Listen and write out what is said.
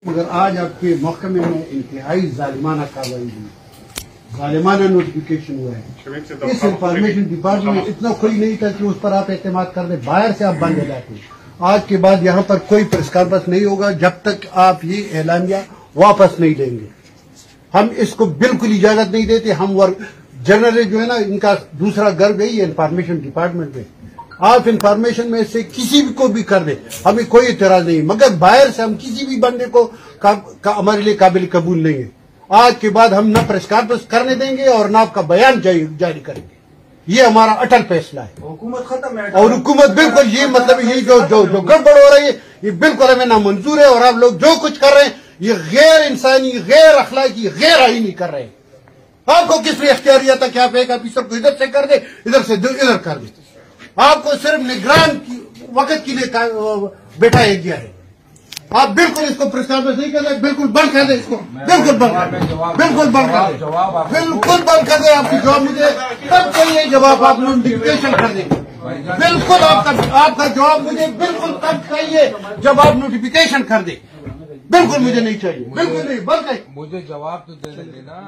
मगर आज आपके महकमे में इंतहाई जालिमाना कार्रवाई हुई, जालिमाना नोटिफिकेशन हुआ है। इस इंफॉर्मेशन डिपार्टमेंट में इतना कोई नहीं था कि उस पर आप एतमाद कर दे, बाहर से आप बंद हो जाते। आज के बाद यहाँ पर कोई प्रेस कॉन्फ्रेंस नहीं होगा जब तक आप ये एलानिया वापस नहीं लेंगे। हम इसको बिल्कुल इजाजत नहीं देते। हम वर्ग जनरल जो है ना, इनका दूसरा गर्व है ये इंफॉर्मेशन डिपार्टमेंट में। आप इंफॉर्मेशन में से किसी भी को भी कर दे, हमें कोई इतराज नहीं, मगर बाहर से हम किसी भी बंदे को हमारे लिए काबिल कबूल नहीं है। आज के बाद हम न प्रेस कॉन्फ्रेंस करने देंगे और न आपका बयान जारी करेंगे। ये हमारा अटल फैसला है। हुकूमत खत्म है और हुकूमत बिल्कुल ये मतलब ये जो गड़बड़ हो रही है ये बिल्कुल हमें नामंजूर है। और आप लोग जो कुछ कर रहे हैं ये गैर इंसानी, गैर अखलाकी, गैर आईनी कर रहे हैं। आपको किस लिए इख्तियारियत था कि आप एक ऑफिसर को इधर से कर दे, इधर से इधर कर दे? आपको सिर्फ निगरान की वक्त के लिए बैठाया गया है। आप बिल्कुल इसको प्रस्ताव नहीं कर दे, बिल्कुल बंद कर दे इसको, बिल्कुल बंद कर दे, बिल्कुल बंद कर दे, बिल्कुल बंद कर दे। आपकी जवाब मुझे तब चाहिए जब आप नोटिफिकेशन कर देंगे। बिल्कुल आपका जवाब मुझे बिल्कुल तब चाहिए जब आप नोटिफिकेशन कर दे। बिल्कुल मुझे नहीं चाहिए, बिल्कुल नहीं, बंद कर। मुझे जवाब तो दे देंगे ना।